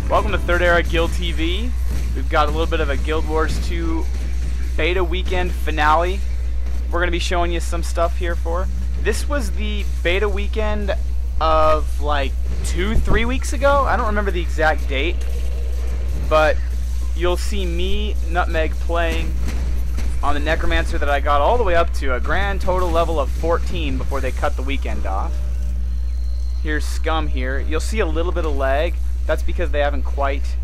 Welcome to Third Era Guild TV. We've got a little bit of a Guild Wars 2 beta weekend finale. We're going to be showing you some stuff here for. This was the beta weekend of like 2-3 weeks ago. I don't remember the exact date, but you'll see me, Nutmeg, playing on the Necromancer that I got all the way up to a grand total level of 14 before they cut the weekend off. Here's Scum here. You'll see a little bit of lag. That's because they haven't quite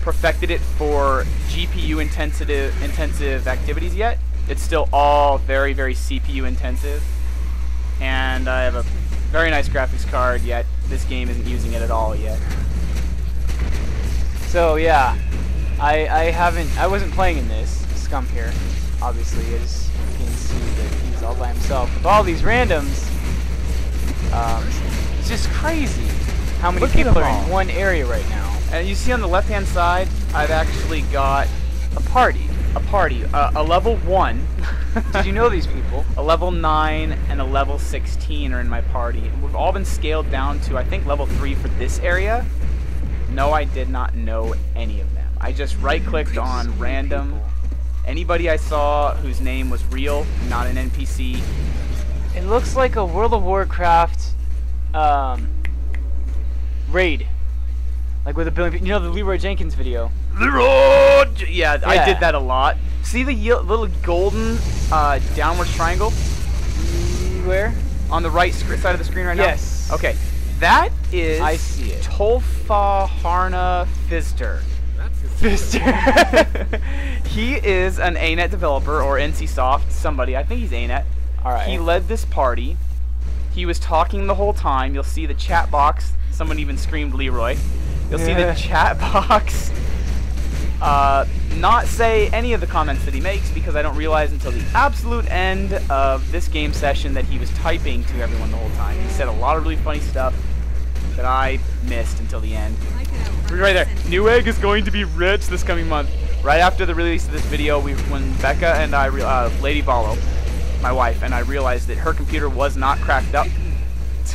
perfected it for GPU intensive activities yet. It's still all very, very CPU intensive. And I have a very nice graphics card, yet this game isn't using it at all yet. So yeah, I wasn't playing in this. Scum here, obviously, as you can see that he's all by himself with all these randoms. It's just crazy how many people are in one area right now. And you see on the left hand side, I've actually got a party. A level 1. Did you know these people? A level 9 and a level 16 are in my party. And we've all been scaled down to, I think, level 3 for this area. No, I did not know any of them. I just right-clicked on random. Anybody I saw whose name was real, not an NPC. It looks like a World of Warcraft raid. Like with a billion people. You know the Leroy Jenkins video? Leroy! Yeah, I did that a lot. See the little golden downward triangle? Where? On the right side of the screen right now? Yes. Okay. That is I see it. Tolfa Harna Fister. He is an ANET developer, or NCSoft, somebody. I think he's ANET. Alright. He led this party. He was talking the whole time. You'll see the chat box. Someone even screamed Leroy. You'll see the chat box not say any of the comments that he makes, because I don't realize until the absolute end of this game session that he was typing to everyone the whole time. He said a lot of really funny stuff that I missed until the end. Right there. Newegg is going to be rich this coming month. Right after the release of this video, when Becca and I, Lady Valo, my wife, and I realized that her computer was not cracked up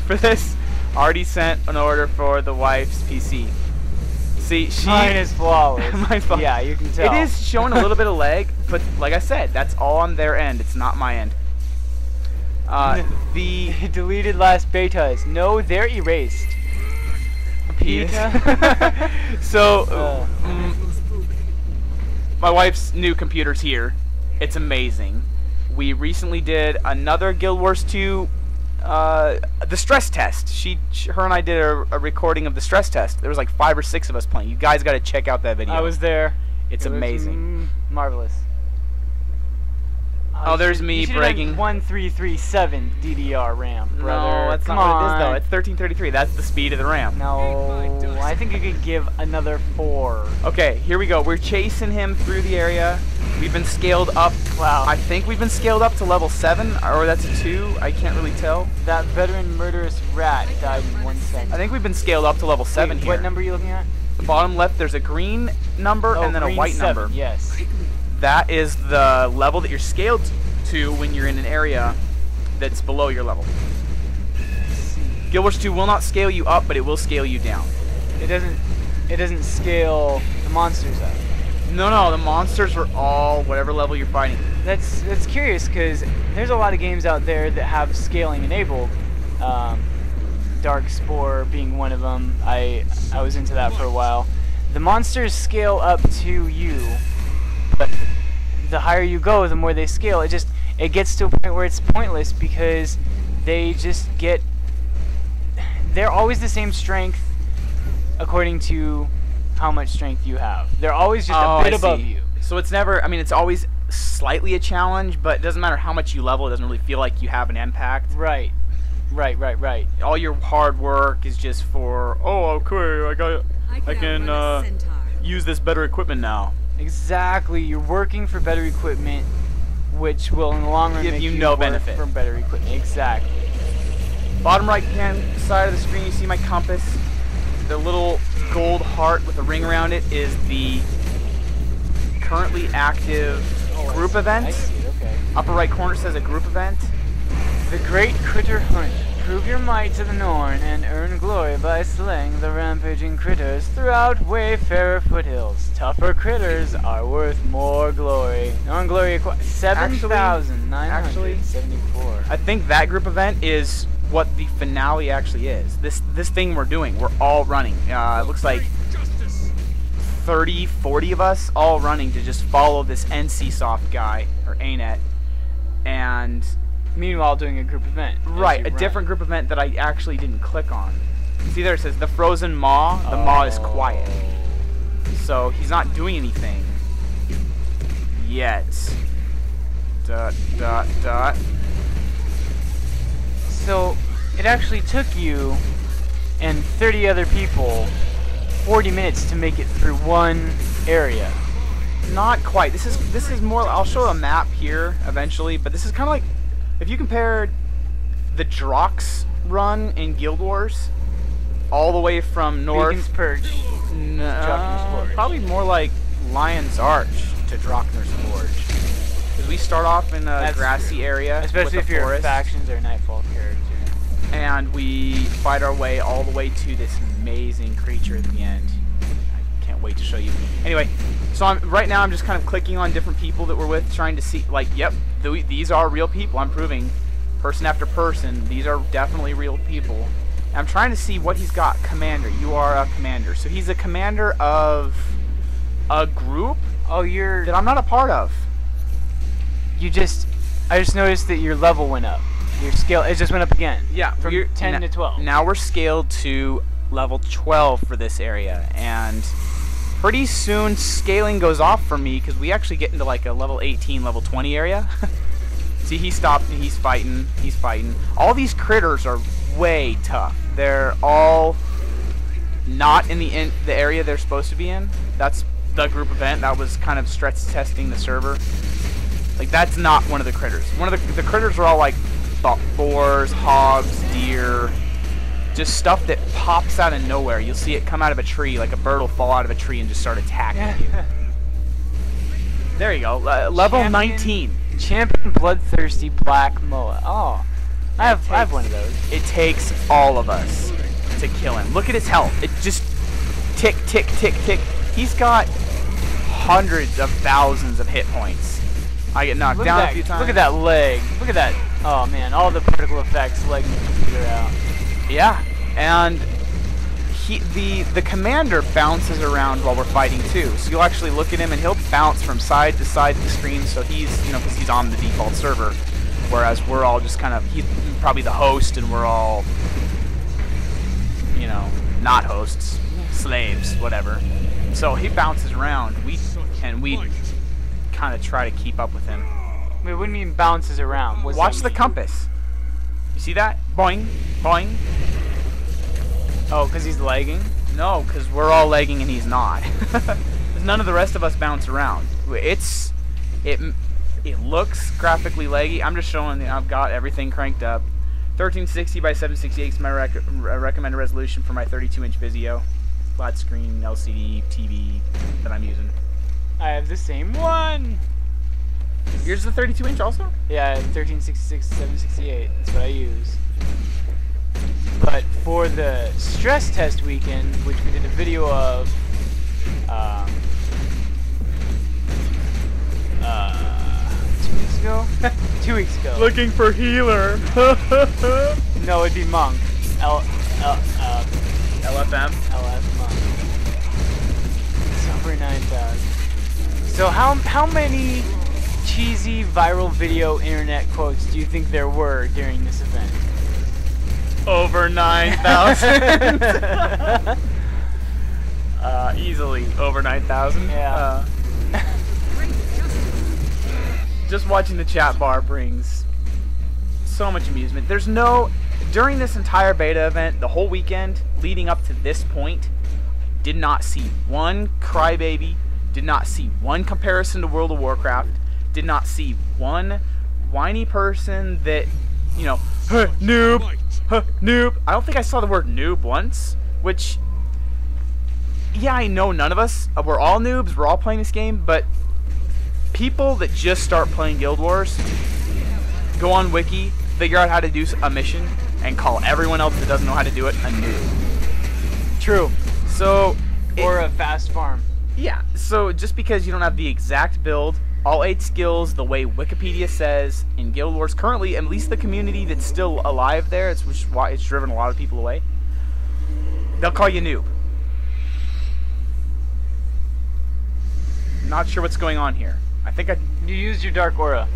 for this, already sent an order for the wife's PC. See, mine is flawless. Mine's flawless. Yeah, you can tell. It is showing a little bit of lag, but like I said, that's all on their end. It's not my end. The deleted last betas. No, they're erased. Beta. So, my wife's new computer's here. It's amazing. We recently did another Guild Wars 2, the stress test. Her and I did a recording of the stress test. There was like 5 or 6 of us playing. You guys got to check out that video. I was there. It's amazing. Marvelous. Oh, there's me bragging. 1337 DDR RAM, brother. No, that's not what it is, though. It's 1333. That's the speed of the RAM. No, I think you could give another 4. Okay, here we go. We're chasing him through the area. We've been scaled up. Wow. I think we've been scaled up to level 7, or that's a 2. I can't really tell. That veteran murderous rat died in 1 second. I think we've been scaled up to level 7 here. What number are you looking at? The bottom left, there's a green number and then a white 7. number. Yes. That is the level that you're scaled to when you're in an area that's below your level. Guild Wars 2 will not scale you up, but it will scale you down. It doesn't scale the monsters up. No, the monsters are all whatever level you're fighting. That's curious, because there's a lot of games out there that have scaling enabled. Dark Spore being one of them. I was into that for a while. The monsters scale up to you, but the higher you go, the more they scale. It gets to a point where it's pointless, because they're always the same strength according to how much strength you have. They're always just a bit above you. So it's never, I mean, it's always slightly a challenge, but it doesn't matter how much you level, it doesn't really feel like you have an impact. Right. All your hard work is just for, oh, okay, I can use this better equipment now. Exactly. You're working for better equipment, which will in the long run give make you you no work benefit for better equipment. Exactly. Bottom right hand side of the screen, you see my compass. The little gold heart with a ring around it is the currently active group event. I see it, okay. Upper right corner says a group event. The Great Critter Hunt. Prove your might to the Norn and earn glory by slaying the rampaging critters throughout Wayfarer foothills. Tougher critters are worth more glory. Norn glory 7,974. I think that group event is what the finale actually is. This thing we're doing, we're all running. It looks like 30, 40 of us all running to just follow this NCSoft guy, or ANET, and meanwhile doing a group event. Right, a different group event that I actually didn't click on. See there it says the frozen maw. The maw is quiet. So he's not doing anything yet. Dot dot dot. So it actually took you and 30 other people 40 minutes to make it through one area. Not quite. This is more. I'll show a map here eventually, but this is kind of like if you compare the Drox run in Guild Wars all the way from north. Beacon's Perch. Probably more like Lion's Arch to Drockner's Forge. Because we start off in a grassy area, especially with if you're forest, factions or Nightfall character. And we fight our way all the way to this amazing creature at the end. I can't wait to show you. Anyway, so right now I'm just kind of clicking on different people that we're with, trying to see, like, yep, these are real people. I'm proving, person after person, these are definitely real people. And I'm trying to see what he's got. Commander, you are a commander. So he's a commander of a group that I'm not a part of. I just noticed that your level went up. Your scale, it just went up again. Yeah, from 10 to 12. Now we're scaled to level 12 for this area, and pretty soon scaling goes off for me because we actually get into like a level 18, level 20 area. See, he stopped and he's fighting. He's fighting. All these critters are way tough. They're all not in the area they're supposed to be in. That's the group event. That was kind of stress testing the server. Like, that's not one of the critters. One of the critters are all like boars, hogs, deer, just stuff that pops out of nowhere. You'll see it come out of a tree, like a bird will fall out of a tree and just start attacking you. There you go, level 19. Champion Bloodthirsty Black Moa. Oh, I have one of those. It takes all of us to kill him. Look at his health. It just tick, tick, tick, tick. He's got hundreds of thousands of hit points. I get knocked down a few times. Look at that leg. Look at that. Oh man, all the particle effects legging the computer out. Yeah, and the commander bounces around while we're fighting too. So you'll actually look at him and he'll bounce from side to side of the screen. So he's, because he's on the default server, whereas we're all just kind of, he's probably the host and we're all, not hosts, slaves, whatever. So he bounces around. We kind of try to keep up with him. Wait, what do you mean bounces around? Watch the compass. You see that? Boing, boing. Oh, because he's lagging? No, because we're all lagging and he's not. None of the rest of us bounce around. It looks graphically laggy. I'm just showing that I've got everything cranked up. 1360 by 768 is my recommended resolution for my 32-inch Vizio flat screen LCD TV that I'm using. I have the same one. Yours is a 32-inch also? Yeah, 1366, 768. That's what I use. But for the stress test weekend, which we did a video of, 2 weeks ago? 2 weeks ago. Looking for healer. No, it'd be monk. LFM? LF monk. It's over 9,000. So how many cheesy viral video internet quotes do you think there were during this event? Over 9,000. Easily over 9,000. Yeah. Just watching the chat bar brings so much amusement. During this entire beta event, the whole weekend leading up to this point, did not see one crybaby, did not see one comparison to World of Warcraft, did not see one whiny person that, hey, noob, noob. I don't think I saw the word noob once, which, yeah, I know none of us, we're all noobs, we're all playing this game, but people that just start playing Guild Wars, go on Wiki, figure out how to do a mission, and call everyone else that doesn't know how to do it a noob. True. So, Or a fast farm. yeah, so just because you don't have the exact build, all 8 skills, the way Wikipedia says, in Guild Wars currently, at least the community that's still alive there, which is why it's driven a lot of people away, they'll call you noob. Not sure what's going on here. I think You used your Dark Aura,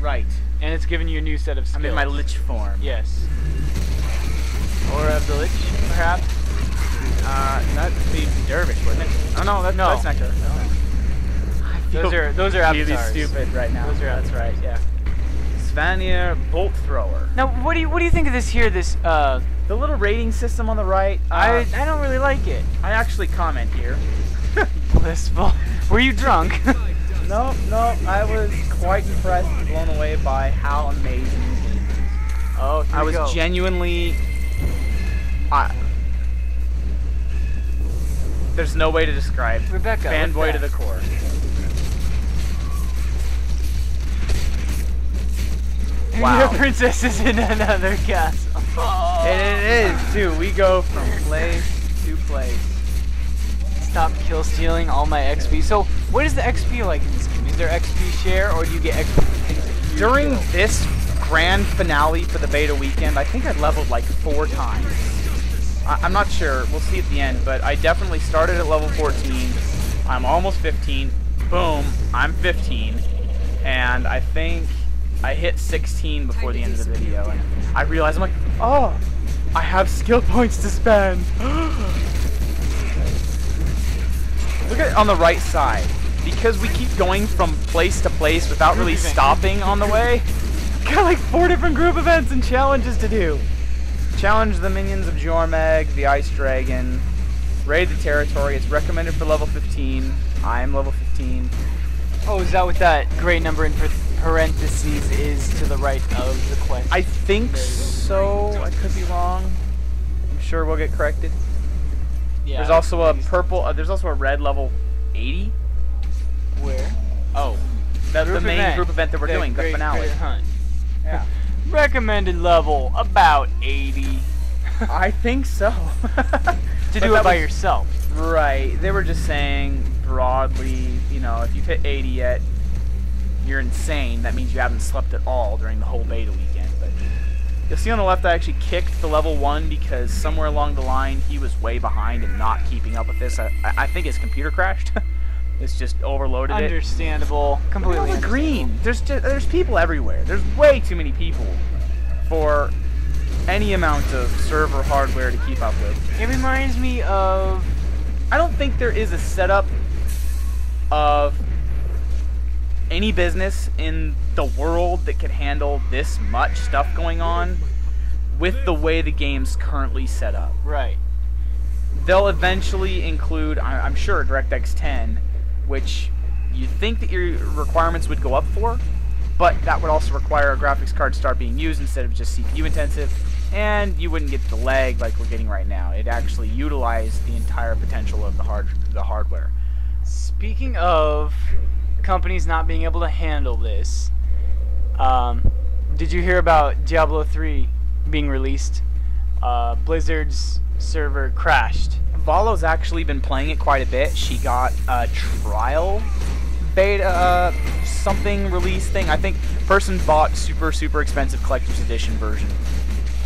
Right. and it's given you a new set of skills. I'm in my Lich form. Yes. Aura of the Lich, perhaps? That'd be Dervish, wouldn't it? Oh no, that's not good. No. Those are really avatars. stupid right now. Those are That's right, avatars. yeah. Svanir Bolt Thrower. Now, what do you think of this here? This The little rating system on the right. I don't really like it. I actually comment here. Blissful. Were you drunk? No, I was quite impressed and blown away by how amazing the game is. Oh, here I we was go. genuinely. There's no way to describe. Rebecca, Fanboy what's to that? the core. Wow. Your princess is in another castle. And it is too. We go from place to place. Stop kill stealing all my XP. So, what is the XP like in this game? Is there XP share, or do you get XP for things that you During kill? this grand finale for the beta weekend, I think I leveled like 4 times. I'm not sure. We'll see at the end, but I definitely started at level 14. I'm almost 15. Boom, I'm 15. And I think I hit 16 before the end of the video. And I realized, I'm like, oh, I have skill points to spend. Look at it on the right side. Because we keep going from place to place without really stopping on the way, got like 4 different group events and challenges to do. Challenge the minions of Jormeg, the Ice Dragon, raid the territory. It's recommended for level 15. I am level 15. Oh, is that what that great number in parentheses is to the right of the quest? I think so. I could be wrong. I'm sure we'll get corrected. Yeah. There's also a purple. There's also a red level 80. Where? Oh, the main event. group event that we're doing, the Great finale. Hunt. Yeah. Recommended level about 80. I think so. To do it by yourself. Right. They were just saying broadly, you know, if you've hit 80 yet, you're insane. That means you haven't slept at all during the whole beta weekend. But you'll see on the left, I actually kicked the level 1 because somewhere along the line he was way behind and not keeping up with this. I think his computer crashed. It's just overloaded it. Understandable. Completely Look at all the green. There's people everywhere. There's way too many people for any amount of server hardware to keep up with. It reminds me of... I don't think there is a setup of any business in the world that could handle this much stuff going on with the way the game's currently set up. Right. They'll eventually include, I'm sure, DirectX 10, which you think that your requirements would go up for, but that would also require a graphics card to start being used instead of just CPU intensive, and you wouldn't get the lag like we're getting right now. It actually utilized the entire potential of the hardware. Speaking of companies not being able to handle this, did you hear about Diablo 3 being released? Blizzard's server crashed. Valo's actually been playing it quite a bit. She got a trial beta something release thing. I think person bought super expensive collector's edition version,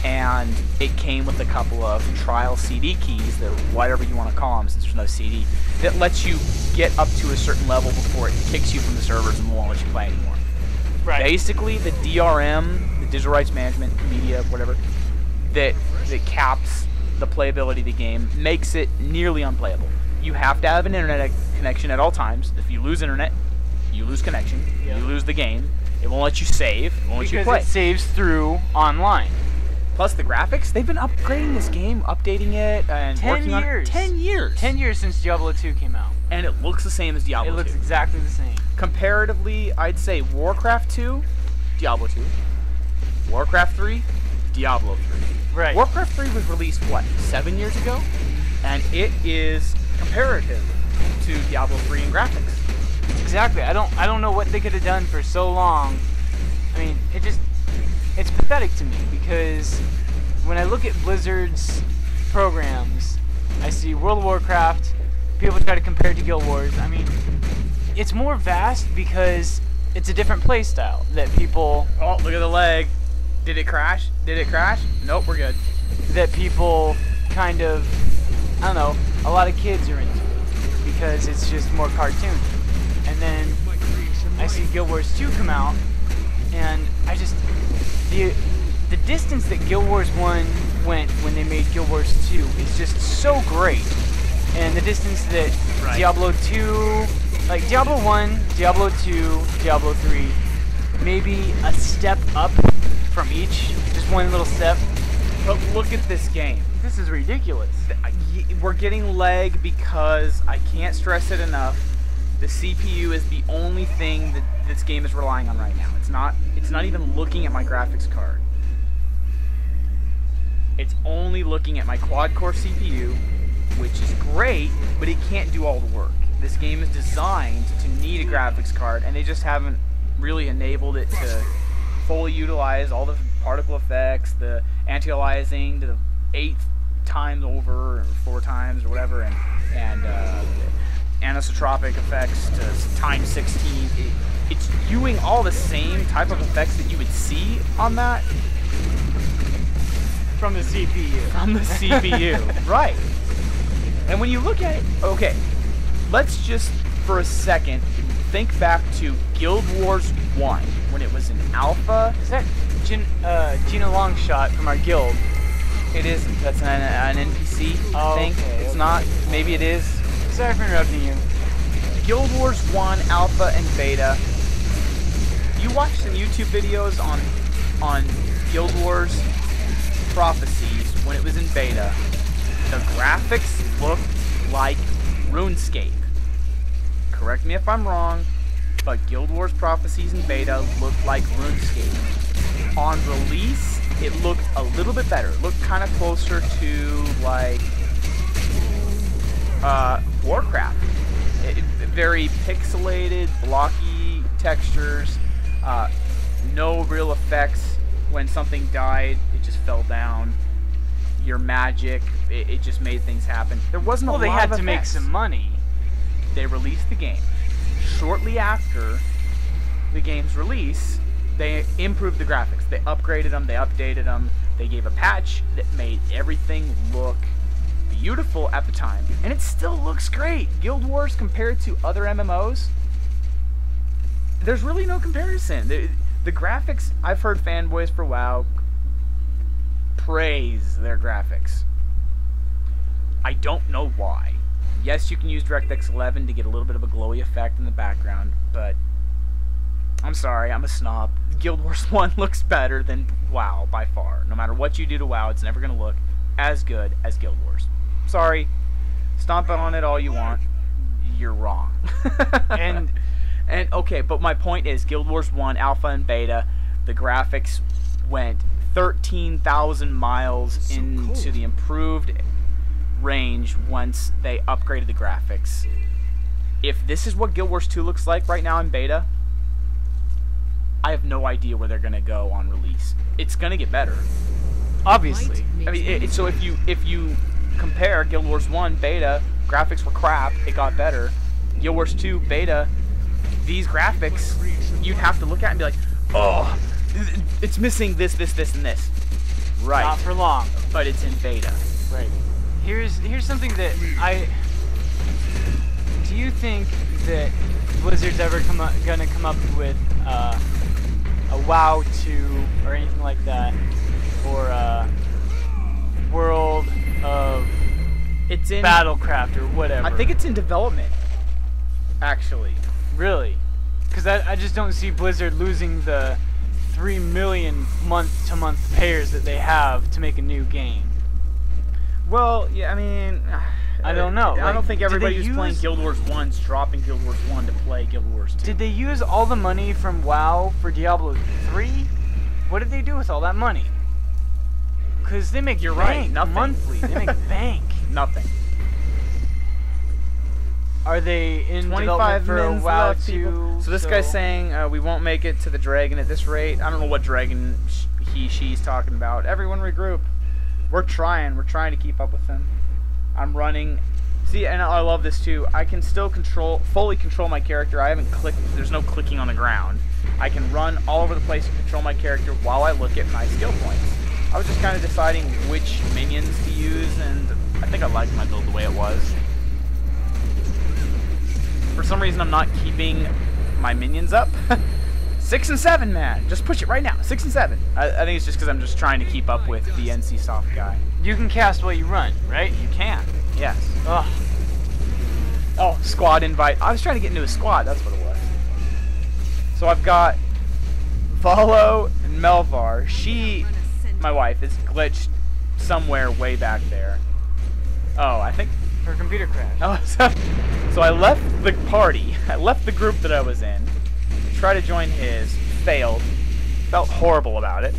and it came with a couple of trial CD keys, that whatever you want to call them, since there's no CD, that lets you get up to a certain level before it kicks you from the servers and won't let you play anymore. Right. Basically, the DRM, the digital rights management, media, whatever, that caps the playability of the game, makes it nearly unplayable. You have to have an internet connection at all times. If you lose internet, you lose connection. Yep. You lose the game. It won't let you save. It won't let you play. Because it saves through online. Plus the graphics, they've been upgrading this game, updating it, and 10 working on it. years. 10 years. 10 years since Diablo 2 came out. And it looks the same as Diablo 2. It looks exactly the same. Comparatively, I'd say Warcraft 2, Diablo 2. Warcraft 3, Diablo 3. Right. Warcraft 3 was released, what, 7 years ago? And it is comparative to Diablo 3 in graphics. Exactly. I don't know what they could have done for so long. I mean, it's pathetic to me because when I look at Blizzard's programs, I see World of Warcraft, people try to compare it to Guild Wars. I mean, it's more vast because it's a different play style that people... Oh, look at the leg. Did it crash? Did it crash? Nope, we're good. That people kind of, I don't know, a lot of kids are into because it's just more cartoon. And then I see Guild Wars 2 come out, and I just... The distance that Guild Wars 1 went when they made Guild Wars 2 is just so great. And the distance that Diablo 2, like Diablo 1, Diablo 2, Diablo 3, maybe a step up from each, just one little step. But look at this game. This is ridiculous. We're getting lag because, I can't stress it enough, the CPU is the only thing that this game is relying on right now. It's not even looking at my graphics card. It's only looking at my quad-core CPU, which is great, but it can't do all the work. This game is designed to need a graphics card, and they just haven't really enabled it to fully utilize all the particle effects, the anti-aliasing to the 8th times over, or 4 times, or whatever, and anisotropic effects to times 16. It's doing all the same type of effects that you would see on that. From the CPU. From the CPU, right. And when you look at it, okay, let's just for a second think back to Guild Wars 1 when it was in alpha. Is that Gina Longshot from our guild? It isn't. That's an NPC thing. Okay, it's not. Maybe it is. Sorry for interrupting you. Guild Wars 1 alpha and beta. You watch some YouTube videos on Guild Wars Prophecies when it was in beta. The graphics looked like RuneScape. Correct me if I'm wrong, but Guild Wars Prophecies in beta looked like RuneScape. On release, it looked a little bit better. It looked kind of closer to like Warcraft. Very pixelated, blocky textures, no real effects. When something died, it just fell down. Your magic, it just made things happen. There wasn't a lot of effects. Well, they had to make some money. They released the game. Shortly after the game's release, they improved the graphics. They upgraded them, they updated them, they gave a patch that made everything look beautiful at the time. And it still looks great. Guild Wars compared to other MMOs, there's really no comparison. The graphics, I've heard fanboys for WoW praise their graphics. I don't know why. Yes, you can use DirectX 11 to get a little bit of a glowy effect in the background, but I'm sorry, I'm a snob. Guild Wars 1 looks better than WoW by far. No matter what you do to WoW, it's never going to look as good as Guild Wars. Sorry. Stomp on it all you want. You're wrong. And okay, but my point is, Guild Wars 1, Alpha and Beta, the graphics went 13,000 miles into the improved range once they upgraded the graphics. If this is what Guild Wars 2 looks like right now in Beta, I have no idea where they're going to go on release. It's going to get better. Obviously. I mean, so if you compare Guild Wars 1 Beta, graphics were crap, it got better. Guild Wars 2 Beta, these graphics, you'd have to look at and be like, oh, it's missing this, and this. Right. Not for long. But it's in beta. Right. Here's something that do you think that Blizzard's ever gonna come up with a WoW 2 or anything like that, or a World of Battlecraft or whatever? I think it's in development, actually. Really? Because I just don't see Blizzard losing the 3 million month-to-month payers that they have to make a new game. Well, yeah, I mean, I don't know. I don't think everybody who's playing Guild Wars 1 is dropping Guild Wars 1 to play Guild Wars 2. Did they use all the money from WoW for Diablo 3? What did they do with all that money? Because they make Nothing. monthly. They make bank. Nothing. Are they in 25 development for a mins WoW left, 2? people. So this guy's saying we won't make it to the dragon at this rate. I don't know what dragon she's talking about. Everyone regroup. We're trying to keep up with him. I'm running. See, and I love this too. I can still fully control my character. I haven't clicked. There's no clicking on the ground. I can run all over the place and control my character while I look at my skill points. I was just kind of deciding which minions to use, and I think I liked my build the way it was. For some reason, I'm not keeping my minions up. 6 and 7, man. Just push it right now. 6 and 7. I think it's just because I'm just trying to keep up with the NC Soft guy. You can cast while you run, right? You can. Yes. Ugh. Oh, squad invite. I was trying to get into a squad. That's what it was. So I've got Volo and Melvar. She, my wife, is glitched somewhere way back there. Oh, I think Her computer crashed. Oh, so I left the party. I left the group that I was in. Tried to join his. Failed. Felt horrible about it.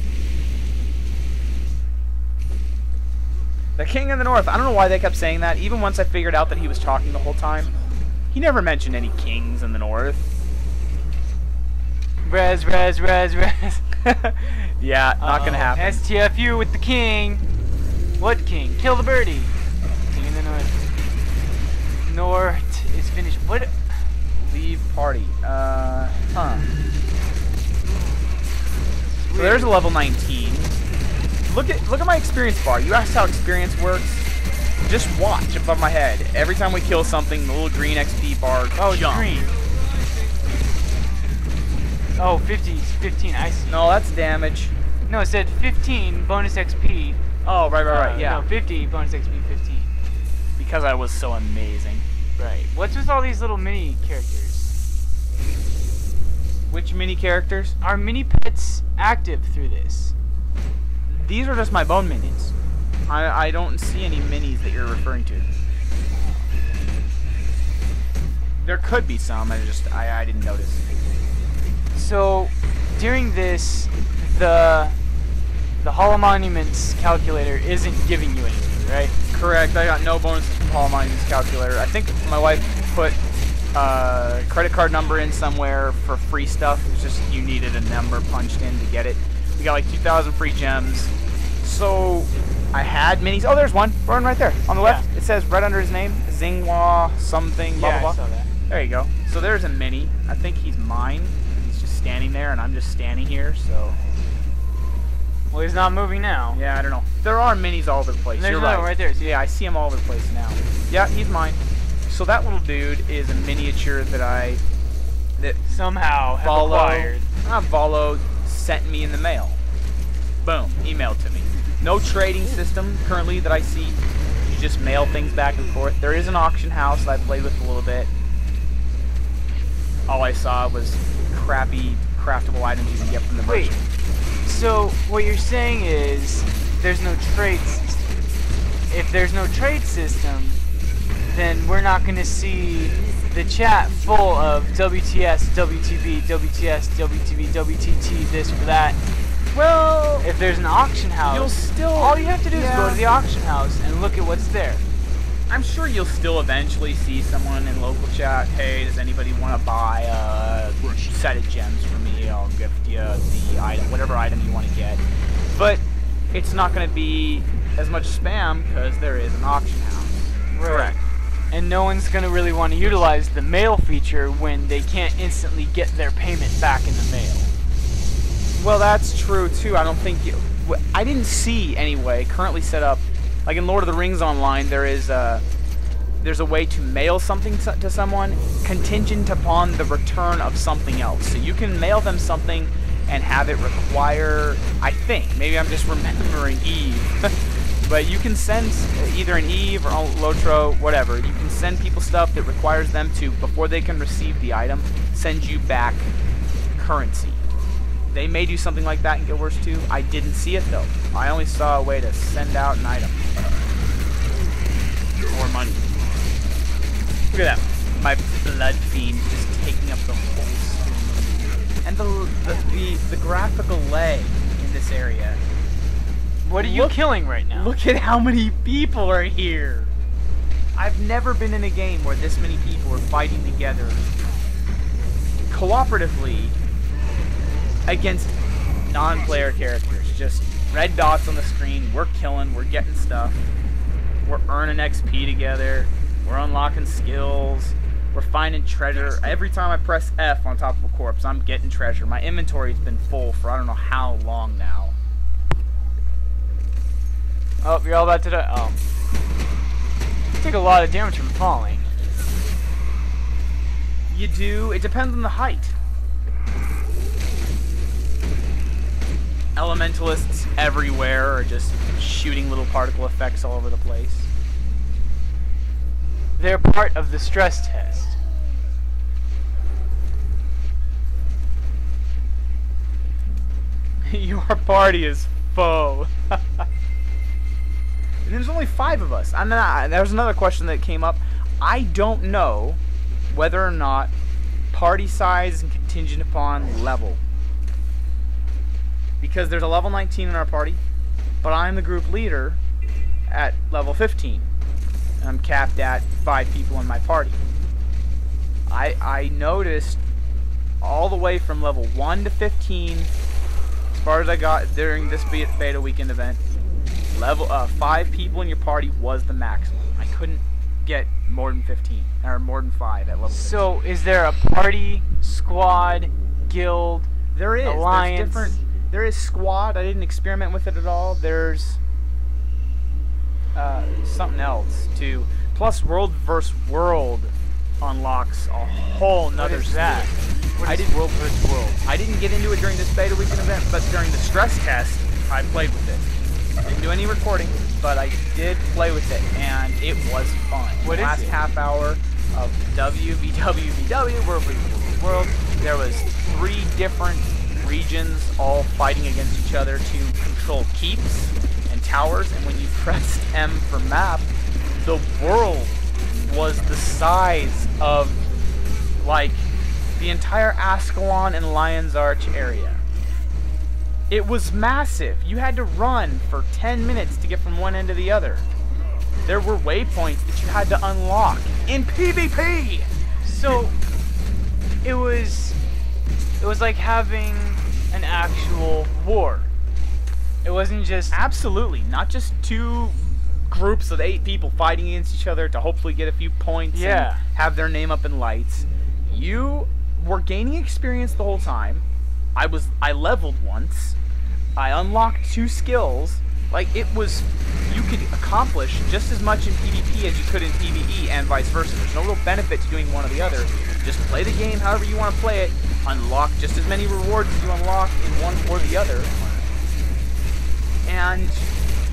The King of the North. I don't know why they kept saying that. Even once I figured out that he was talking the whole time. He never mentioned any kings in the North. Res. Yeah, not gonna happen. STFU with the king. What king? Kill the birdie. King of the North. North is finished. What? Leave party. Huh. So there's a level 19. Look at my experience bar. You asked how experience works. Just watch above my head. Every time we kill something, the little green XP bar jumps. Green. Oh, 15, I see. No, that's damage. No, it said 15 bonus XP. Oh, right, yeah. No, 50 bonus XP, 15. Because I was so amazing. Right. What's with all these little mini characters? Which mini characters? Are mini pets active through this? These are just my bone minions. I don't see any minis that you're referring to. There could be some, I didn't notice. So, during this, the Hall of Monuments calculator isn't giving you anything, right? Correct. I got no bonuses from Hall of Monuments calculator. I think my wife put a credit card number in somewhere for free stuff. It's just you needed a number punched in to get it. We got like 2,000 free gems. So I had minis. Oh, there's one. Running right there on the left. Yeah. It says right under his name, Xinghua something. Blah Yeah, blah I blah. saw that. There you go. So there's a mini. I think he's mine. He's just standing there, and I'm just standing here. So Well, he's not moving now. yeah, I don't know. There are minis all over the place. And there's You're another right. one right there. Yeah, I see him all over the place now. Yeah, he's mine. So that little dude is a miniature that Somehow have acquired. Volo sent me in the mail. Boom, emailed to me. No trading system currently that I see. You just mail things back and forth. There is an auction house that I played with a little bit. All I saw was crappy craftable items you can get from the Wait, merchant. so what you're saying is there's no trade system. If there's no trade system, then we're not going to see the chat full of WTS, WTB, WTS, WTB, WTT, this for that. Well, If there's an auction house, you'll still... all you have to do is go yeah. to the auction house and look at what's there. I'm sure you'll still eventually see someone in local chat, hey, does anybody want to buy a set of gems for me? I'll gift you the item, whatever item you want to get. But it's not going to be as much spam because there is an auction house. Correct. And no one's going to really want to utilize the mail feature when they can't instantly get their payment back in the mail. Well, that's true too. I don't think I didn't see anyway currently set up. Like in Lord of the Rings Online, there's a way to mail something to someone contingent upon the return of something else. So you can mail them something and have it require, I think, maybe I'm just remembering Eve, but you can send either an Eve or Lotro, whatever. You can send people stuff that requires them to, before they can receive the item, send you back currency. They may do something like that in Guild Wars 2. I didn't see it though. I only saw a way to send out an item. More money. Look at that. My blood fiend just taking up the whole screen. And the graphical lag in this area. What are you killing right now? Look at how many people are here. I've never been in a game where this many people are fighting together cooperatively against non-player characters. Just red dots on the screen. We're killing. We're getting stuff. We're earning XP together. We're unlocking skills. We're finding treasure. Every time I press F on top of a corpse, I'm getting treasure. My inventory's been full for I don't know how long now. Oh, you're all about to die. Oh. You take a lot of damage from falling. You do. It depends on the height. Elementalists everywhere are just shooting little particle effects all over the place. They're part of the stress test. Your party is full. And there's only 5 of us. There's another question that came up. I don't know whether or not party size is contingent upon level. Because there's a level 19 in our party, but I'm the group leader at level 15. And I'm capped at 5 people in my party. I noticed all the way from level 1 to 15, as far as I got during this beta weekend event, level 5 people in your party was the maximum. I couldn't get more than 15 or more than 5 at level 15. So is there a party, squad, guild, there is alliance? There is squad. I didn't experiment with it at all. There's something else too. Plus, world versus world unlocks a whole nother. What is that? I did world versus world. I didn't get into it during this beta weekend event, but during the stress test, I played with it. Didn't do any recording, but I did play with it, and it was fun. What is last it? half hour of GW2Beta, World vs. World, there was 3 different regions all fighting against each other to control keeps and towers, and when you pressed M for map, the world was the size of, like, the entire Ascalon and Lion's Arch area. It was massive. You had to run for 10 minutes to get from one end to the other. There were waypoints that you had to unlock in PvP. So it was like having an actual war. It wasn't just Absolutely, not just 2 groups of 8 people fighting against each other to hopefully get a few points and have their name up in lights. You were gaining experience the whole time. I leveled once. I unlocked 2 skills. Like, it was, you could accomplish just as much in PvP as you could in PvE and vice versa. There's no real benefit to doing one or the other. Just play the game however you want to play it. Unlock just as many rewards as you unlock in one or the other. And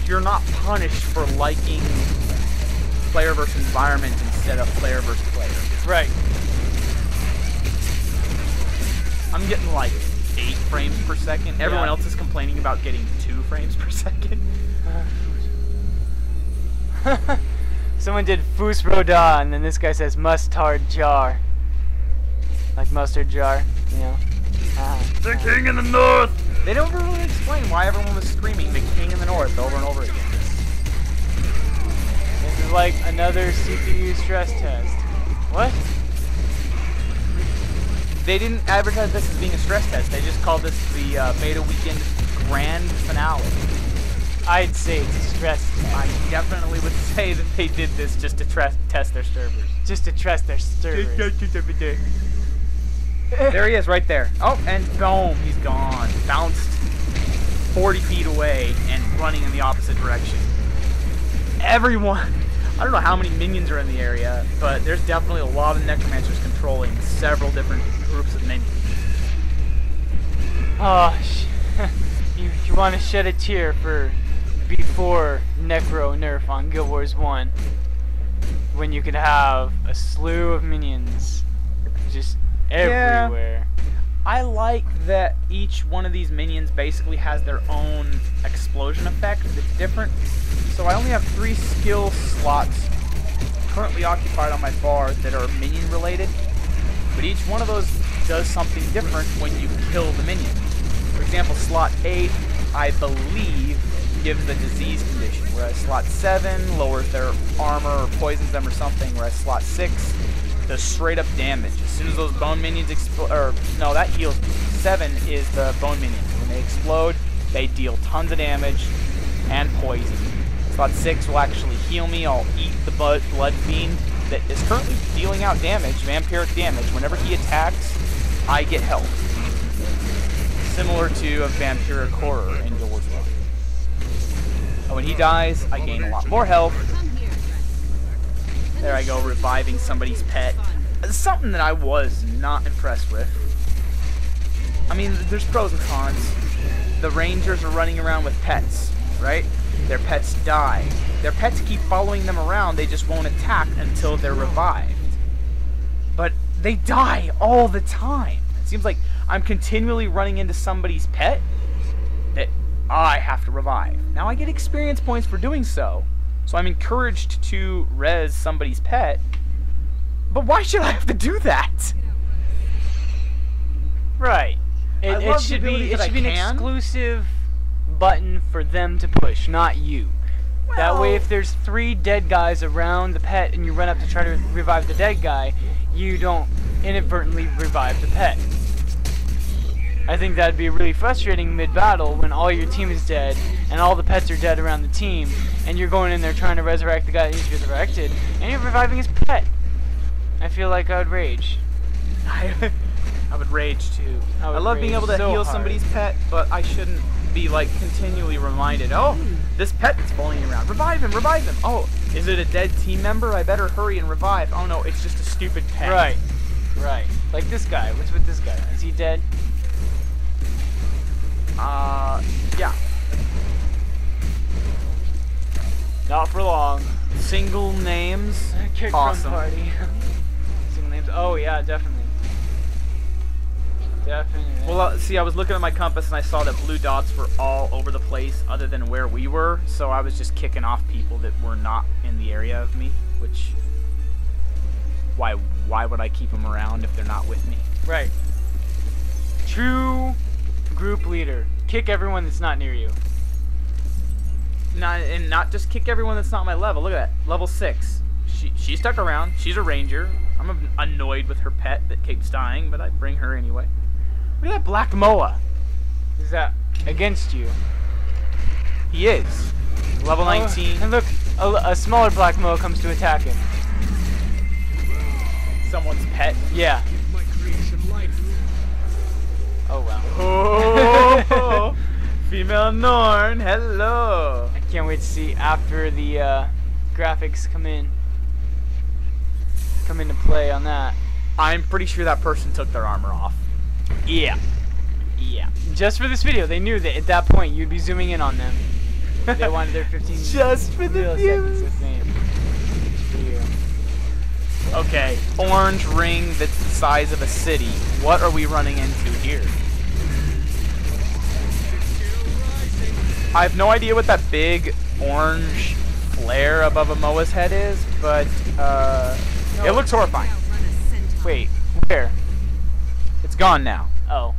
you're not punished for liking player versus environment instead of player versus player. right. I'm getting like 8 frames per second. Everyone Yeah. else is complaining about getting 2 frames per second. Someone did Fus Roda, and then this guy says mustard jar. Like mustard jar, you know? The king in the north! They don't really explain why everyone was screaming the king in the north over and over again. This is like another CPU stress test. What? They didn't advertise this as being a stress test. They just called this the beta weekend grand finale. I'd say it's a stress test. I definitely would say that they did this just to test their servers. Just to test their servers. There he is, right there. Oh, and boom, he's gone. Bounced 40 feet away and running in the opposite direction. Everyone, I don't know how many minions are in the area, but there's definitely a lot of necromancers controlling several different groups of minions. Oh, you want to shed a tear for before Necro nerf on Guild Wars 1, when you could have a slew of minions just everywhere. I like that each one of these minions basically has their own explosion effect that's different. So I only have 3 skill slots currently occupied on my bar that are minion related, but each one of those does something different when you kill the minion. For example, slot 8, I believe, gives the disease condition, whereas slot 7 lowers their armor or poisons them or something, whereas slot 6 does straight up damage. As soon as those bone minions explode, or no, that heals. 7 is the bone minions. When they explode, they deal tons of damage and poison. Slot 6 will actually heal me. I'll eat the blood fiend that is currently dealing out damage, vampiric damage. Whenever he attacks, I get health. Similar to a vampiric horror in Guild Wars 1. And when he dies, I gain a lot more health. There I go, reviving somebody's pet. Something that I was not impressed with. I mean, there's pros and cons. The rangers are running around with pets, right? Their pets die. Their pets keep following them around, they just won't attack until they're revived. But they die all the time. It seems like I'm continually running into somebody's pet that I have to revive. Now I get experience points for doing so, so I'm encouraged to res somebody's pet. But why should I have to do that? Right. It should be an exclusive button for them to push, not you. Well, that way, if there's 3 dead guys around the pet and you run up to try to revive the dead guy, you don't inadvertently revive the pet. I think that'd be really frustrating mid-battle when all your team is dead and all the pets are dead around the team, and you're going in there trying to resurrect the guy that needs to be resurrected, and you're reviving his pet. I feel like I would rage. I would rage too. I love being able to heal somebody's pet, but I shouldn't be like continually reminded, oh, this pet is falling around. Revive him, revive him. Oh, is it a dead team member? I better hurry and revive. Oh no, it's just a stupid pet. Right, right. Like this guy. What's with this guy? Is he dead? Yeah. Not for long. Single names. Kick awesome. From party. Single names. Oh yeah, definitely. Definitely. Well, see, I was looking at my compass and I saw that blue dots were all over the place other than where we were, so I was just kicking off people that were not in the area of me, which... Why would I keep them around if they're not with me? Right. True group leader. Kick everyone that's not near you. Not just kick everyone that's not my level. Look at that. Level 6. She stuck around. She's a ranger. I'm annoyed with her pet that keeps dying, but I bring her anyway. Look at that black Moa. Is that against you? He is. Level 19. And look, a smaller black Moa comes to attack him. Someone's pet? Yeah. Oh, wow. Oh, female Norn, hello. I can't wait to see after the graphics come into play on that. I'm pretty sure that person took their armor off. Yeah. Yeah. Just for this video, they knew that at that point you'd be zooming in on them. They wanted their 15 just for the seconds of fame. For you. Okay, orange ring that's the size of a city. What are we running into here? I have no idea what that big orange flare above Amoa's head is, but it looks horrifying. Wait, where? It's gone now. Oh.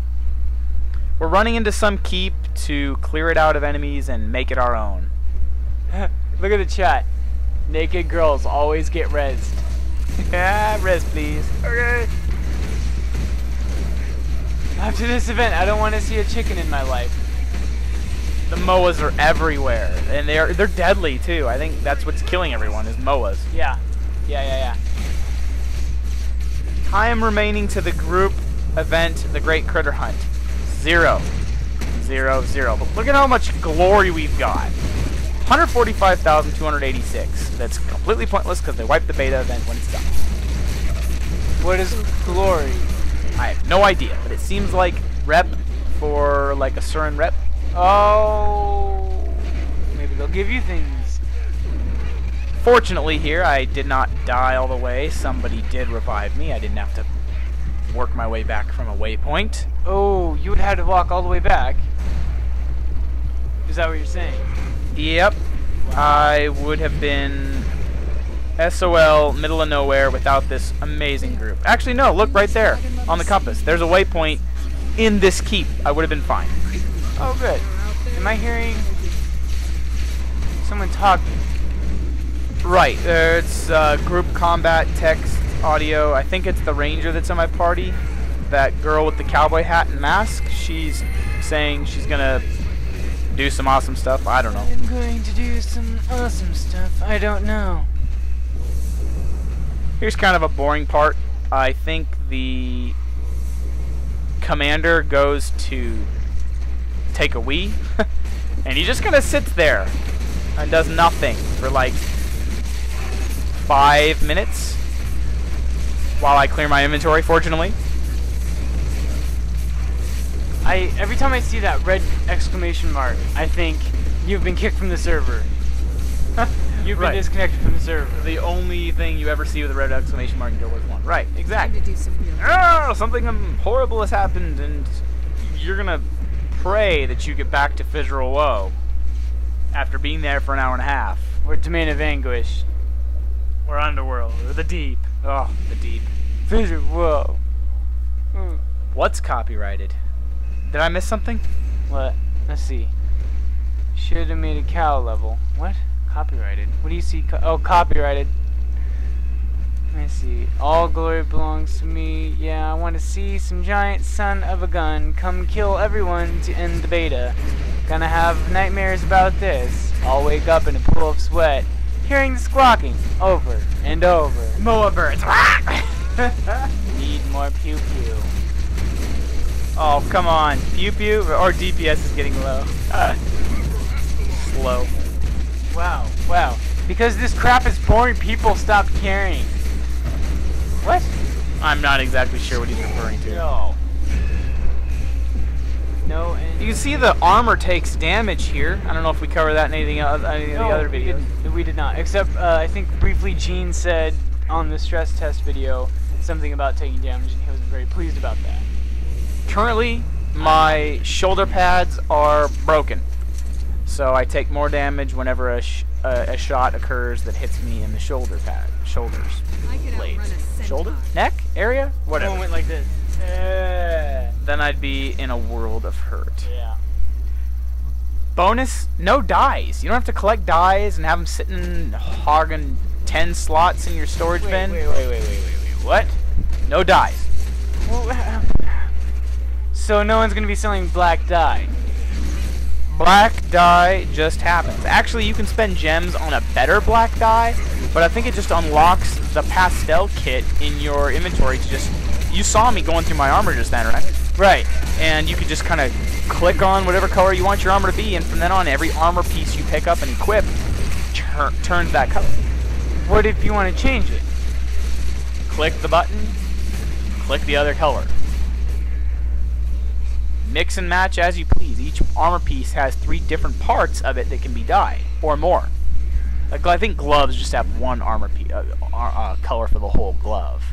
We're running into some keep to clear it out of enemies and make it our own. Look at the chat. Naked girls always get rezzed. Yeah, res please. Okay. After this event, I don't want to see a chicken in my life. The Moas are everywhere, and they're deadly too. I think that's what's killing everyone is Moas. Yeah. Yeah. Time remaining to the group event, the Great Critter Hunt. 0. 0, 0. But look at how much glory we've got. 145,286. That's completely pointless because they wipe the beta event when it's done. What is glory? I have no idea, but it seems like rep for like a Surin rep. Oh, maybe they'll give you things. Fortunately here, I did not die all the way. Somebody did revive me. I didn't have to work my way back from a waypoint. Oh, you would have to walk all the way back. Is that what you're saying? Yep. Wow. I would have been SOL, middle of nowhere, without this amazing group. Actually, no, look right there on the compass. There's a waypoint in this keep. I would have been fine. Oh, good. Am I hearing someone talking. Right, it's group combat, text, audio. I think it's the ranger that's in my party. That girl with the cowboy hat and mask. She's saying she's gonna do some awesome stuff. I don't know. I'm going to do some awesome stuff. I don't know. Here's kind of a boring part. I think the commander goes to take a wee, and he just kind of sits there and does nothing for like 5 minutes while I clear my inventory, fortunately. Every time I see that red exclamation mark, I think you've been kicked from the server. You've been disconnected from the server. The only thing you ever see with a red exclamation mark in Guild Wars 1. Right, exactly. Time to do some real Oh, something horrible has happened, and you're gonna pray that you get back to Fissure Woe after being there for an hour and a half. Or Domain of Anguish. Or Underworld, or the Deep. Oh, the Deep. Fissure Woe. What's copyrighted? Did I miss something? What? Let's see. Should have made a cow level. What? Copyrighted. What do you see? Oh, copyrighted. Let me see. All glory belongs to me. Yeah, I want to see some giant son of a gun come kill everyone to end the beta. Gonna have nightmares about this. I'll wake up in a pool of sweat, hearing the squawking over and over. Moa birds. Need more pew pew. Oh, come on. Pew pew? Or DPS is getting low. Slow. Wow, wow. Because this crap is boring, people stop caring. What? I'm not exactly sure what he's referring to. No. No, and You can see the armor takes damage here. I don't know if we cover that in any of the other videos. We did not. Except, I think briefly Gene said on the stress test video something about taking damage, and he wasn't very pleased about that. Currently, my shoulder pads are broken. So I take more damage whenever a shot occurs that hits me in the shoulders. I could outrun a centaur. Shoulder? Neck? Area? Whatever. Someone went like this. Then I'd be in a world of hurt. Yeah. Bonus, no dies. You don't have to collect dies and have them sitting hogging 10 slots in your storage bin. Wait. What? No dies. Well, so no one's gonna be selling black dye. Black dye just happens. Actually, you can spend gems on a better black dye, but I think it just unlocks the pastel kit in your inventory to just... You saw me going through my armor just then, right? Right. And you could just kind of click on whatever color you want your armor to be, and from then on, every armor piece you pick up and equip turns that color. What if you want to change it? Click the button, click the other color. Mix and match as you please. Each armor piece has 3 different parts of it that can be dyed, or more. Like, I think gloves just have one armor color for the whole glove.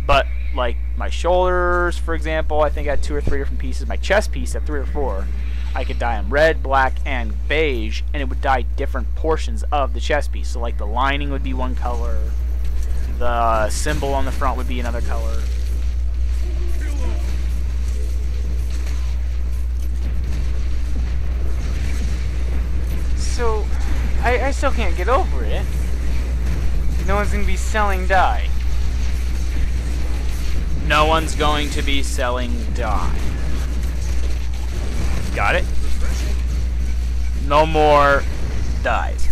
But, like, my shoulders, for example, I think I had 2 or 3 different pieces. My chest piece had 3 or 4. I could dye them red, black, and beige, and it would dye different portions of the chest piece. So, like, the lining would be one color, the symbol on the front would be another color. So, I still can't get over it. No one's gonna be selling dye. No one's going to be selling dye. Got it? No more dyes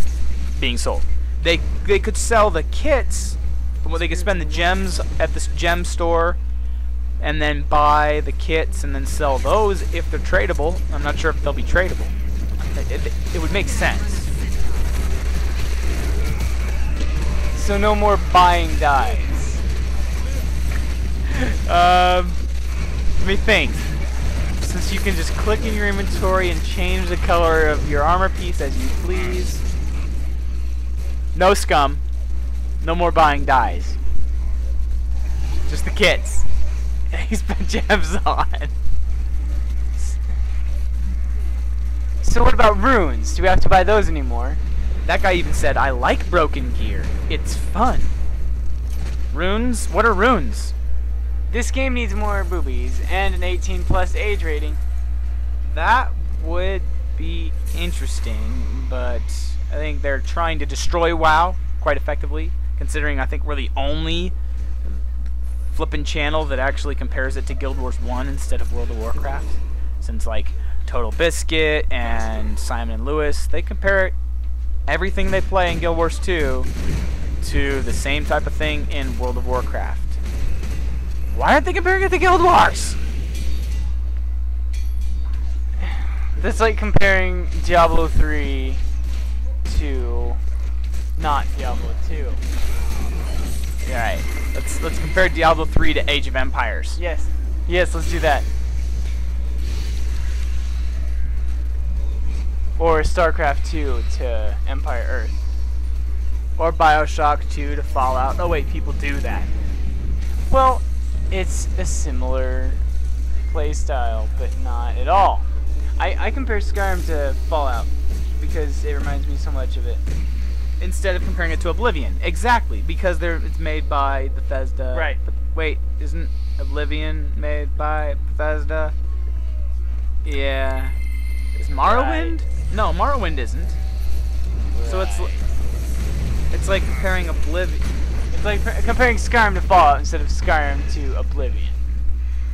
being sold. They could sell the kits, well, they could spend the gems at this gem store and then buy the kits and then sell those if they're tradable. I'm not sure if they'll be tradable. It would make sense. So no more buying dyes. Let me think. Since you can just click in your inventory and change the color of your armor piece as you please. No scum. No more buying dyes. Just the kits. You spent gems on. So what about runes? Do we have to buy those anymore? That guy even said, I like broken gear. It's fun. Runes? What are runes? This game needs more boobies and an 18+ age rating. That would be interesting, but I think they're trying to destroy WoW quite effectively, considering I think we're the only flippin' channel that actually compares it to Guild Wars 1 instead of World of Warcraft. Since like Total Biscuit and Simon and Lewis, they compare everything they play in Guild Wars 2 to the same type of thing in World of Warcraft. Why aren't they comparing it to Guild Wars? That's like comparing Diablo 3 to not Diablo 2. Alright, let's compare Diablo 3 to Age of Empires. Yes. Yes, let's do that. Or StarCraft 2 to Empire Earth. Or Bioshock 2 to Fallout. Oh wait, people do that. Well, it's a similar playstyle, but not at all. I compare Skyrim to Fallout because it reminds me so much of it. Instead of comparing it to Oblivion. Exactly, because it's made by Bethesda. Right. But wait, isn't Oblivion made by Bethesda? Yeah. Is Morrowind? Right. No, Morrowind isn't. So it's like comparing Oblivion. It's like comparing Skyrim to Fallout instead of Skyrim to Oblivion.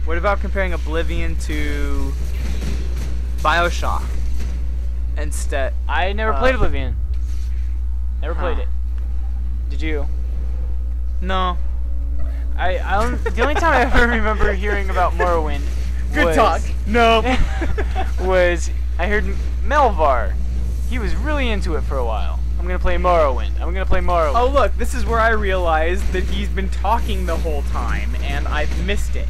What about comparing Oblivion to Bioshock? Instead, I never played Oblivion. Never played it. Did you? No. The only time I ever remember hearing about Morrowind No. was I heard Melvar. He was really into it for a while. I'm gonna play Morrowind. I'm gonna play Morrowind. Oh look, this is where I realized that he's been talking the whole time and I've missed it.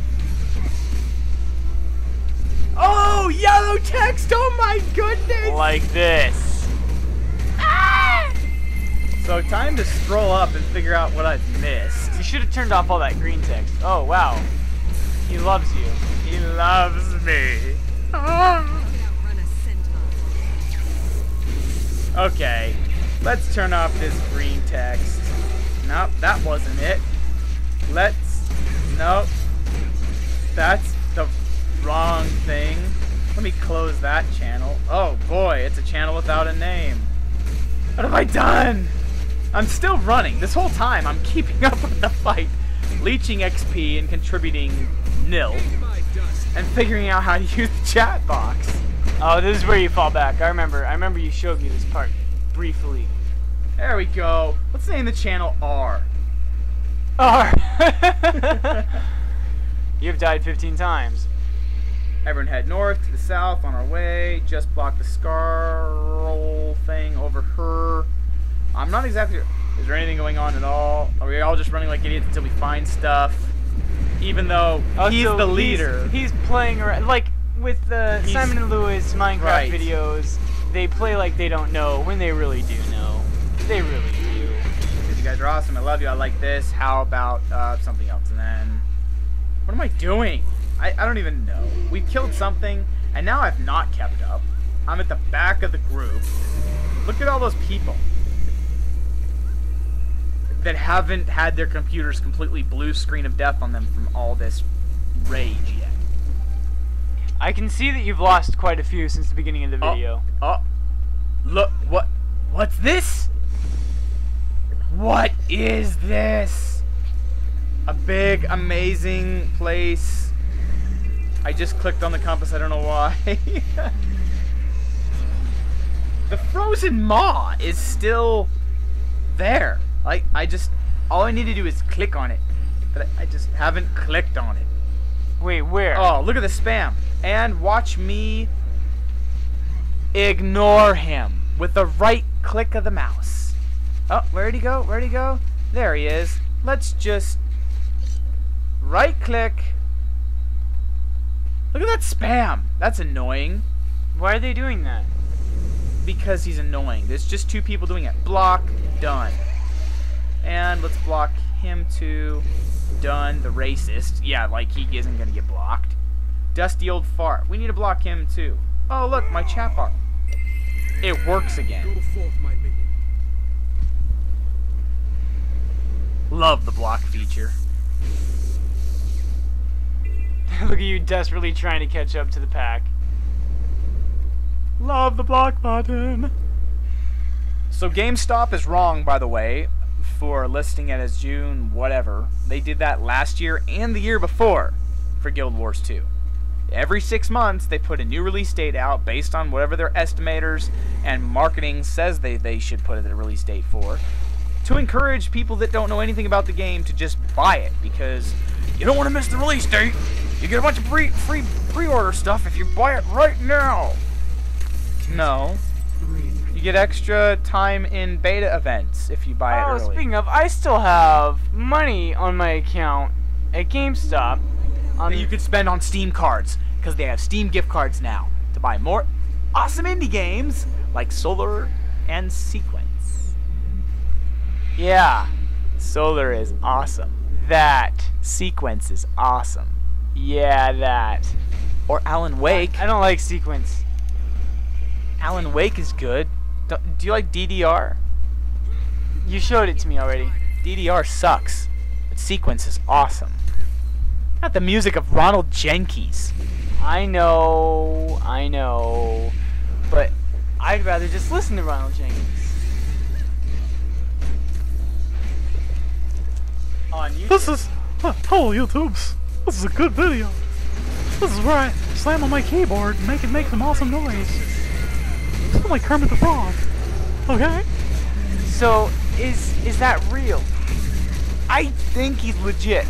Oh, yellow text! Oh my goodness! Like this. Ah! So time to scroll up and figure out what I've missed. You should have turned off all that green text. Oh wow. He loves you. He loves me. Okay, let's turn off this green text. Nope, that wasn't it. Nope. That's the wrong thing. Let me close that channel. Oh boy, it's a channel without a name. What have I done? I'm still running. This whole time I'm keeping up with the fight, leeching XP and contributing nil, and figuring out how to use the chat box. Oh, this is where you fall back. I remember you showed me this part briefly. There we go. Let's name the channel R. R. You've died 15 times. Everyone head north to the south on our way. Just block the Scarl thing over her. I'm not exactly... Is there anything going on at all? Are we all just running like idiots until we find stuff? Even though he's so the leader. He's playing around. Like, with the Simon and Lewis Minecraft videos, they play like they don't know when they really do know. They really do. You guys are awesome. I love you. I like this. How about something else? And then... What am I doing? I don't even know. We've killed something, and now I've not kept up. I'm at the back of the group. Look at all those people that haven't had their computers completely blue screen of death on them from all this rage yet. I can see that you've lost quite a few since the beginning of the video. Look, what's this? What is this? A big, amazing place. I just clicked on the compass, I don't know why. The frozen maw is still there. Like, all I need to do is click on it. But I just haven't clicked on it. Wait, where? Oh, look at the spam. And watch me ignore him with the right click of the mouse. Oh, where'd he go? Where'd he go? There he is. Let's just right click. Look at that spam. That's annoying. Why are they doing that? Because he's annoying. There's just two people doing it. Block, done. And let's block him too. Done. The racist. Yeah, like he isn't gonna get blocked. Dusty old fart. We need to block him too. Oh look, my chat bar. It works again. Go forth, my minion. Love the block feature. Look at you desperately trying to catch up to the pack. Love love the block button. So GameStop is wrong, by the way, for listing it as June whatever. They did that last year and the year before for Guild Wars 2. Every 6 months, they put a new release date out based on whatever their estimators and marketing says they should put a release date for, to encourage people that don't know anything about the game to just buy it, because you don't want to miss the release date. You get a bunch of free pre-order stuff if you buy it right now. No. You get extra time in beta events if you buy it early. Speaking of, I still have money on my account at GameStop that you could spend on Steam cards, because they have Steam gift cards now to buy more awesome indie games like Solar and Sequence. Yeah. Solar is awesome. That Sequence is awesome. Yeah, that. Or Alan Wake. I don't like Sequence. Alan Wake is good. Do you like DDR? You showed it to me already. DDR sucks, but Sequence is awesome. Got the music of Ronald Jenkins. I know, but I'd rather just listen to Ronald Jenkins. On YouTube. This is... hello, YouTubes. This is a good video. This is where I slam on my keyboard and make some awesome noise. Sound like Kermit the Frog. Okay? So, is that real? I think he's legit.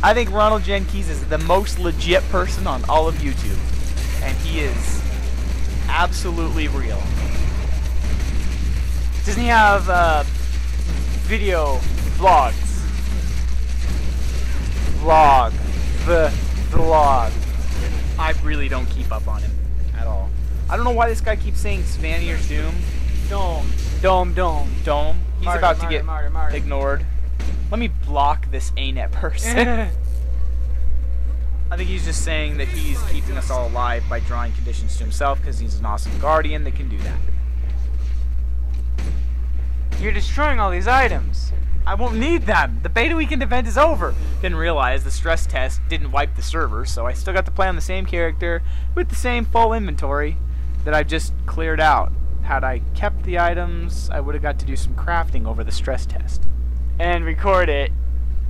I think Ronald Jenkins is the most legit person on all of YouTube. And he is absolutely real. Doesn't he have video vlogs? The vlog. I really don't keep up on him at all. I don't know why this guy keeps saying Svanier's Doom. Dome. He's Martyr, about to martyr, get martyr. ignored. Let me block this ANET person. I think he's just saying that he's keeping us all alive by drawing conditions to himself because he's an awesome guardian that can do that. You're destroying all these items. I won't need them. The beta weekend event is over. Didn't realize the stress test didn't wipe the server, so I still got to play on the same character with the same full inventory that I just cleared out. Had I kept the items, I would have got to do some crafting over the stress test. And record it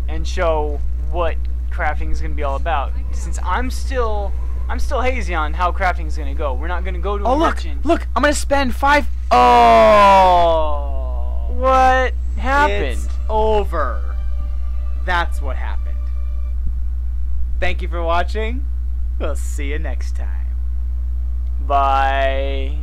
and show what crafting is going to be all about. Since I'm still hazy on how crafting is going to go. We're not going to go to a merchant. Look, I'm going to spend 5... Oh! What happened? It's over. That's what happened. Thank you for watching. We'll see you next time. Bye.